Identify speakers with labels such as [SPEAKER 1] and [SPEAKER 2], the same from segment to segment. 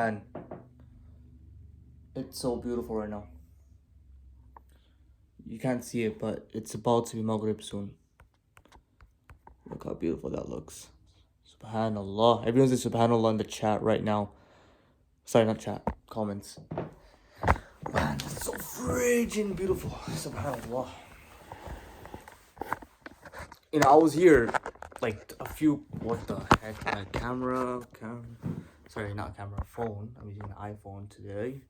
[SPEAKER 1] And it's so beautiful right now. You can't see it, but it's about to be Maghrib soon. Look how beautiful that looks. Subhanallah. Everyone's saying Subhanallah in the chat right now. Sorry, not chat. Comments. Man, that's so frigid beautiful. Subhanallah. I was here like a few. What the heck? My camera. Sorry, not camera. Phone. I'm using an iPhone today.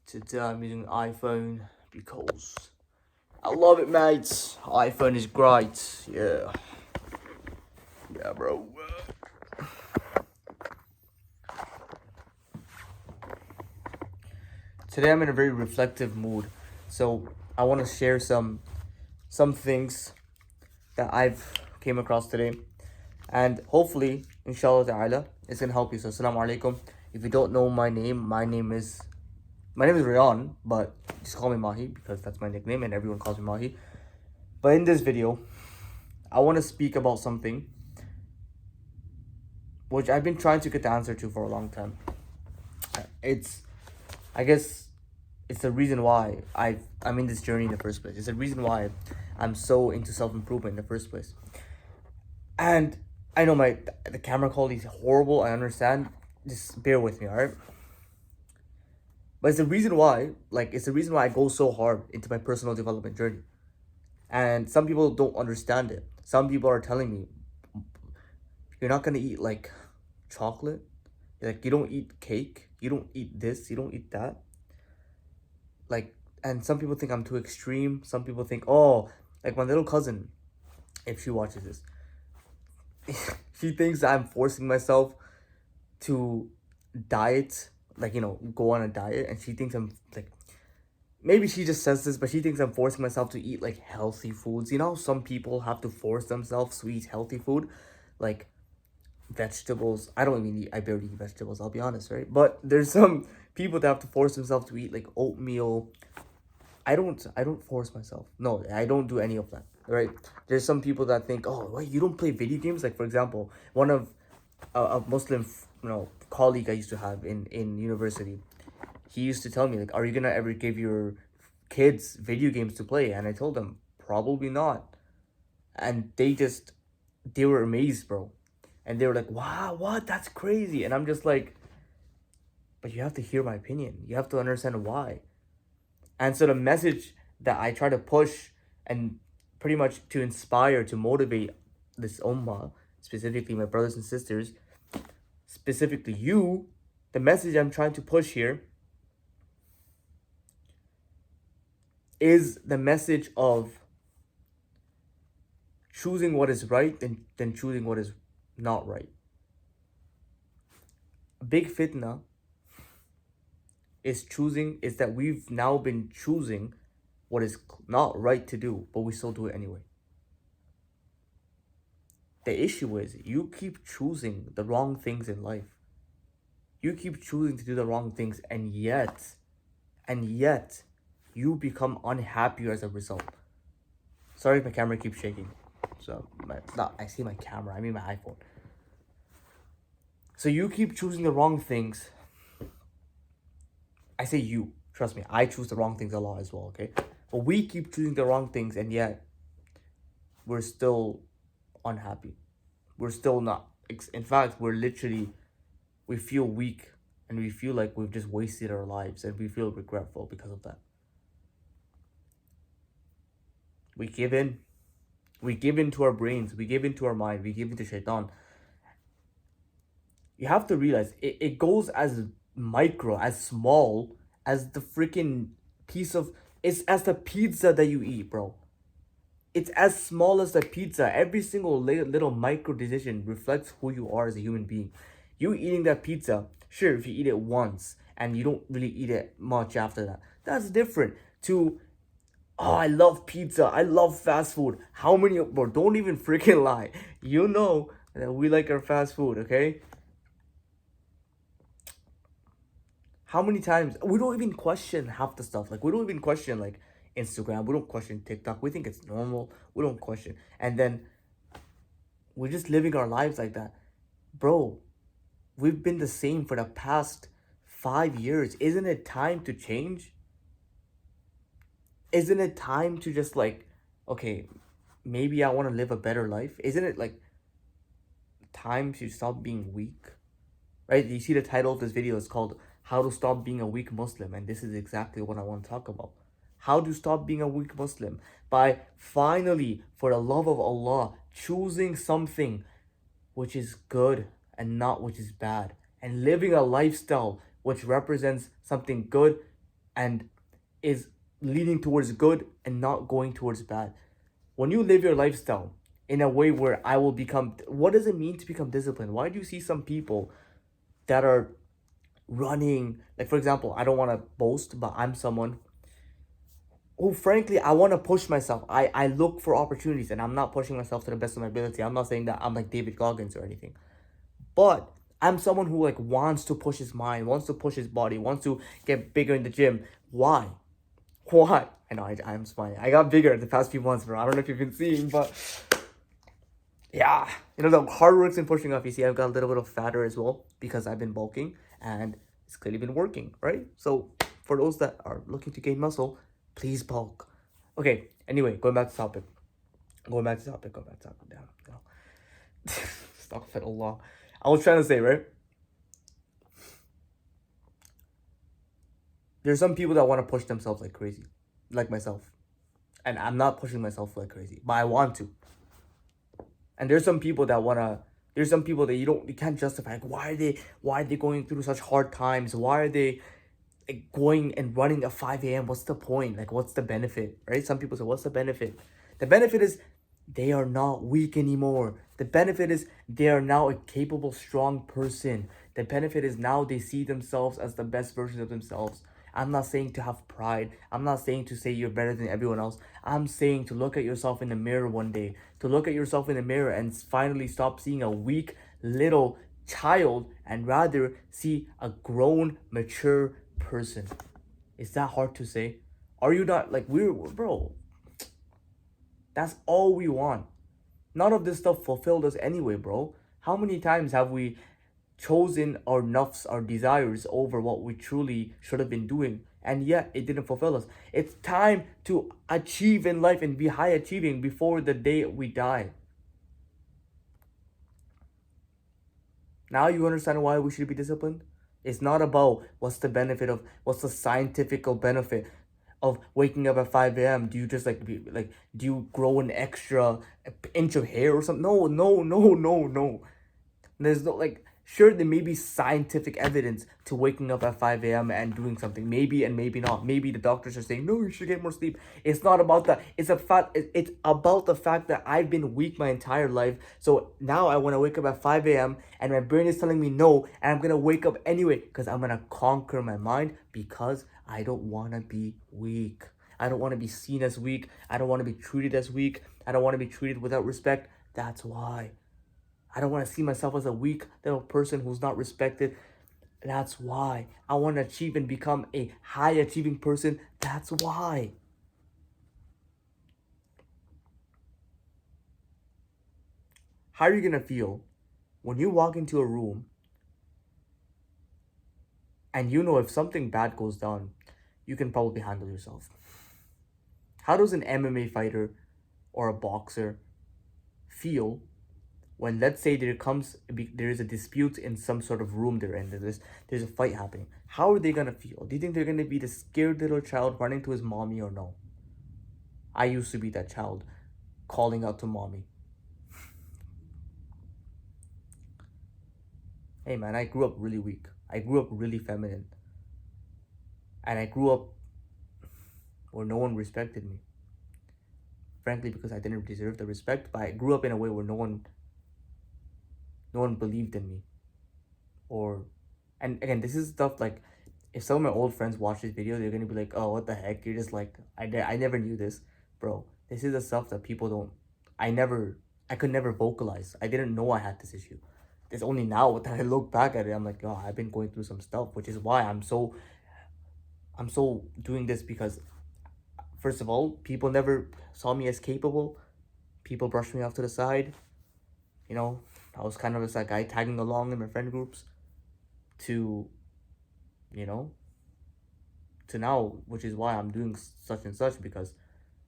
[SPEAKER 1] Today I'm using an iPhone because I love it, mates. iPhone is great. Yeah. Yeah, bro. Today I'm in a very reflective mood, so I want to share some things that I've came across today, and hopefully, inshallah ta'ala, it's gonna help you. So, assalamu alaikum. If you don't know my name, my name is Rayan, but just call me Mahi because that's my nickname, and everyone calls me Mahi. But in this video, I want to speak about something which I've been trying to get the answer to for a long time. I guess it's the reason why I'm in this journey in the first place. It's the reason why I'm so into self-improvement in the first place. And I know the camera quality is horrible, I understand. Just bear with me, alright? But it's the reason why, I go so hard into my personal development journey. And some people don't understand it. Some people are telling me, you're not gonna eat like chocolate. Like, you don't eat cake. You don't eat this. You don't eat that. And some people think I'm too extreme. Some people think, oh, like my little cousin, if she watches this, she thinks I'm forcing myself to diet, go on a diet. And she thinks I'm like, maybe she just says this, but she thinks I'm forcing myself to eat like healthy foods. Some people have to force themselves to eat healthy food, like vegetables. I barely eat vegetables, I'll be honest, right? But there's some people that have to force themselves to eat like oatmeal. I don't force myself. No, I don't do any of that, right? There's some people that think, oh, wait, you don't play video games? Like, for example, one of a Muslim, colleague I used to have in university, he used to tell me, like, are you gonna ever give your kids video games to play? And I told them, probably not. And they were amazed, bro. And they were like, wow, what? That's crazy. And I'm just like, but you have to hear my opinion. You have to understand why. And so the message that I try to push and pretty much to inspire, to motivate this ummah, specifically my brothers and sisters, specifically you, the message I'm trying to push here is the message of choosing what is right than choosing what is not right. A big fitna is that we've now been choosing what is not right to do, but we still do it anyway. The issue is you keep choosing the wrong things in life. You keep choosing to do the wrong things, and yet you become unhappier as a result. Sorry if my camera keeps shaking. So it's not, I see my camera, I mean my iPhone. So you keep choosing the wrong things. I say you, trust me, I choose the wrong things a lot as well, okay? But we keep choosing the wrong things, and yet we're still unhappy. We're still not. In fact, we feel weak, and we feel like we've just wasted our lives, and we feel regretful because of that. We give in. We give in to our brains. We give in to our mind. We give in to shaitan. You have to realize it goes as micro, as small as the freaking it's as the pizza that you eat, bro. It's as small as the pizza. Every single little micro decision reflects who you are as a human being. You eating that pizza, sure, if you eat it once and you don't really eat it much after that, that's different to, oh, I love pizza, I love fast food. How many, bro, don't even freaking lie. You know that we like our fast food, okay? How many times we don't even question half the stuff? Like, we don't even question like Instagram. We don't question TikTok. We think it's normal. We don't question. And then we're just living our lives like that. Bro, we've been the same for the past 5 years. Isn't it time to change? Isn't it time to just like, okay, maybe I want to live a better life? Isn't it like time to stop being weak? Right? You see the title of this video is called How to Stop Being a Weak Muslim, and this is exactly what I want to talk about. How to stop being a weak Muslim by finally, for the love of Allah, choosing something which is good and not which is bad, and living a lifestyle which represents something good and is leading towards good and not going towards bad. When you live your lifestyle in a way where I will become, what does it mean to become disciplined? Why do you see some people that are running, like for example, I don't want to boast, but I'm someone who frankly I want to push myself. I look for opportunities and I'm not pushing myself to the best of my ability. I'm not saying that I'm like David Goggins or anything, but I'm someone who like wants to push his mind, wants to push his body, wants to get bigger in the gym. Why? I know I'm smiling. I got bigger the past few months, bro. I don't know if you've been seeing, but yeah, the hard work's been pushing off. You see, I've got a little bit of fatter as well because I've been bulking and it's clearly been working, right? So for those that are looking to gain muscle, please bulk. Okay, anyway, going back to topic. Down. Astaghfirullah. I was trying to say, right? There's some people that want to push themselves like crazy, like myself. And I'm not pushing myself like crazy, but I want to. And there's some people that you can't justify. Like, why are they going through such hard times? Why are they like, going and running at 5 a.m.? What's the point? Like, what's the benefit? Right? Some people say, what's the benefit? The benefit is they are not weak anymore. The benefit is they are now a capable, strong person. The benefit is now they see themselves as the best version of themselves. I'm not saying to have pride. I'm not saying to say you're better than everyone else. I'm saying to look at yourself in the mirror one day. To look at yourself in the mirror and finally stop seeing a weak little child and rather see a grown, mature person. Is that hard to say? Are you not like bro? That's all we want. None of this stuff fulfilled us anyway, bro. How many times have we chosen our nafs, our desires over what we truly should have been doing, and yet it didn't fulfill us? It's time to achieve in life and be high achieving before the day we die. Now you understand why we should be disciplined? It's not about what's the scientific benefit of waking up at 5 a.m. Do you just do you grow an extra inch of hair or something? No. There's no sure, there may be scientific evidence to waking up at 5 a.m. and doing something. Maybe and maybe not. Maybe the doctors are saying, no, you should get more sleep. It's not about that. It's about the fact that I've been weak my entire life. So now I want to wake up at 5 a.m. and my brain is telling me no. And I'm going to wake up anyway because I'm going to conquer my mind because I don't want to be weak. I don't want to be seen as weak. I don't want to be treated as weak. I don't want to be treated without respect. That's why. I don't want to see myself as a weak little person who's not respected. That's why. I want to achieve and become a high achieving person. That's why. How are you going to feel when you walk into a room and you know if something bad goes down, you can probably handle yourself? How does an MMA fighter or a boxer feel when, let's say, there is a dispute in some sort of room they're in, there's a fight happening? How are they gonna feel? Do you think they're gonna be the scared little child running to his mommy or no? I used to be that child calling out to mommy. Hey man, I grew up really weak. I grew up really feminine. And I grew up where no one respected me. Frankly, because I didn't deserve the respect, but I grew up in a way where no one believed in me. And again, this is stuff like, if some of my old friends watch this video, they're gonna be like, oh, what the heck, you're just like, I never knew this. Bro, this is the stuff that people don't, I could never vocalize. I didn't know I had this issue. It's only now that I look back at it, I'm like, oh, I've been going through some stuff, which is why I'm so doing this, because first of all, people never saw me as capable. People brushed me off to the side. I was kind of just that guy tagging along in my friend groups to, you know, to now, which is why I'm doing such and such, because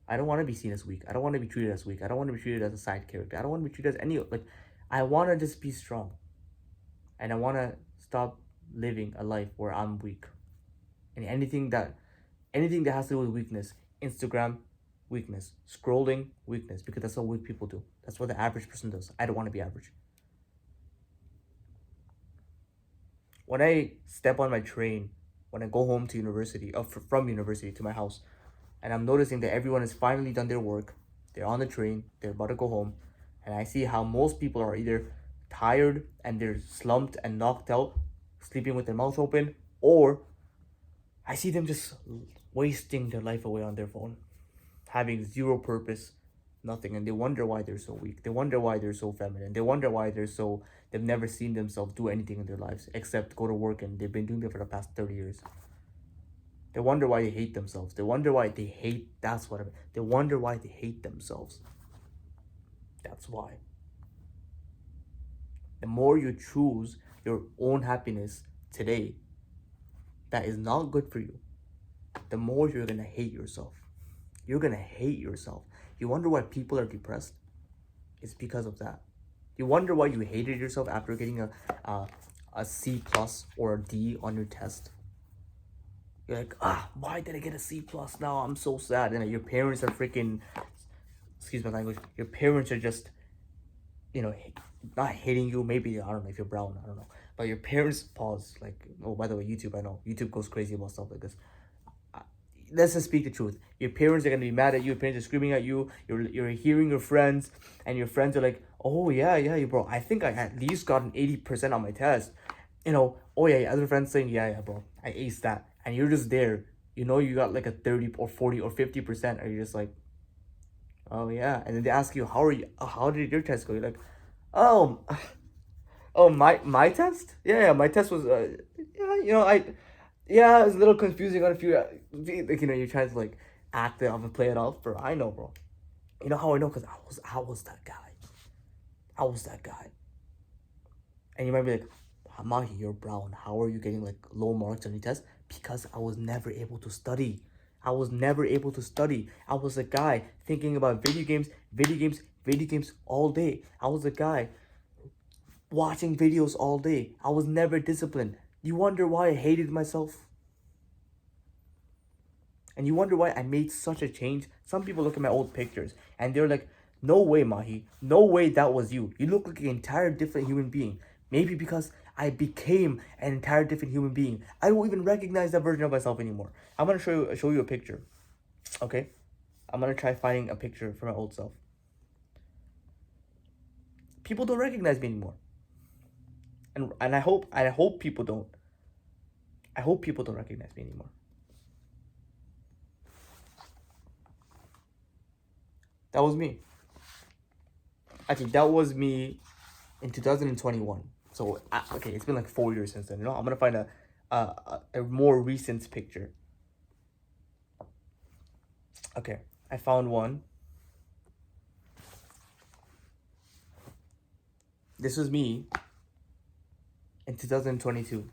[SPEAKER 1] I don't want to be seen as weak. I don't want to be treated as weak. I don't want to be treated as a side character. I don't want to be treated as any, like, I want to just be strong. And I want to stop living a life where I'm weak. And anything that has to do with weakness, Instagram, weakness, scrolling, weakness, because that's what weak people do. That's what the average person does. I don't want to be average. When I step on my train, when I go home to university, from university to my house, and I'm noticing that everyone has finally done their work, they're on the train, they're about to go home, and I see how most people are either tired and they're slumped and knocked out, sleeping with their mouth open, or I see them just wasting their life away on their phone, having zero purpose, nothing, and they wonder why they're so weak. They wonder why they're so feminine. They wonder why they've never seen themselves do anything in their lives except go to work, and they've been doing it for the past 30 years. They wonder why they hate themselves. They wonder why they hate, they wonder why they hate themselves. That's why. The more you choose your own happiness today, that is not good for you, the more you're gonna hate yourself. You're gonna hate yourself. You wonder why people are depressed? It's because of that. You wonder why you hated yourself after getting a C plus or a D on your test. You're like, why did I get a C plus now? I'm so sad. And your parents are freaking, excuse my language, your parents are just, not hating you. Maybe, I don't know if you're brown, I don't know. But your parents, pause, like, oh, by the way, YouTube, I know. YouTube goes crazy about stuff like this. Let's just speak the truth. Your parents are gonna be mad at you. Your parents are screaming at you. You're hearing your friends, and your friends are like, "Oh yeah, bro. I think I at least got an 80% on my test." Oh yeah. Other friends saying, "Yeah, bro. I aced that," and you're just there. You got like a 30 or 40 or 50%, and you're just like, "Oh yeah." And then they ask you, "How are you? How did your test go?" You're like, "Oh, oh my test? Yeah, my test was yeah, it's a little confusing on a few, like, you're trying to, like, act it off and play it off, bro. I know, bro. You know how I know? Because I was that guy. I was that guy. And you might be like, Mahi, you're brown. How are you getting, like, low marks on your test? Because I was never able to study. I was never able to study. I was a guy thinking about video games all day. I was a guy watching videos all day. I was never disciplined. You wonder why I hated myself? And you wonder why I made such a change? Some people look at my old pictures and they're like, no way, Mahi. No way that was you. You look like an entire different human being. Maybe because I became an entire different human being. I don't even recognize that version of myself anymore. I'm going to show you a picture. Okay? I'm going to try finding a picture for my old self. People don't recognize me anymore. And I hope people don't. I hope people don't recognize me anymore. That was me. Actually, that was me in 2021. So, okay, it's been like 4 years since then. I'm gonna find a more recent picture. Okay, I found one. This was me in 2022.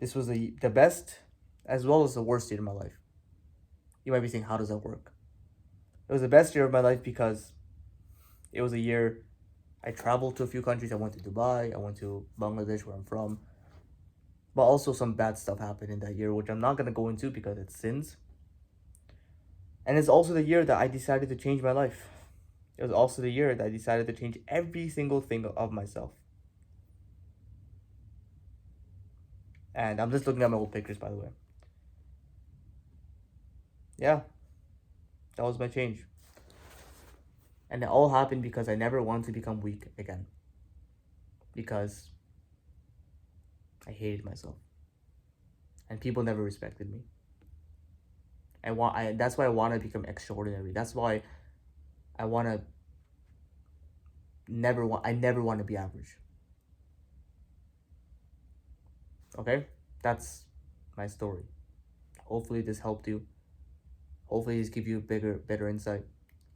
[SPEAKER 1] This was the best as well as the worst year of my life. You might be saying, how does that work? It was the best year of my life because it was a year I traveled to a few countries. I went to Dubai. I went to Bangladesh, where I'm from. But also some bad stuff happened in that year, which I'm not going to go into because it's sins. And it's also the year that I decided to change my life. It was also the year that I decided to change every single thing of myself. And I'm just looking at my old pictures, by the way. Yeah, that was my change. And it all happened because I never wanted to become weak again. Because I hated myself. And people never respected me. That's why I want to become extraordinary. That's why I never want to be average. Okay? That's my story. Hopefully this helped you. Hopefully this give you better insight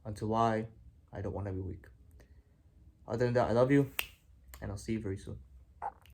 [SPEAKER 1] onto why I don't want to be weak. Other than that, I love you, and I'll see you very soon.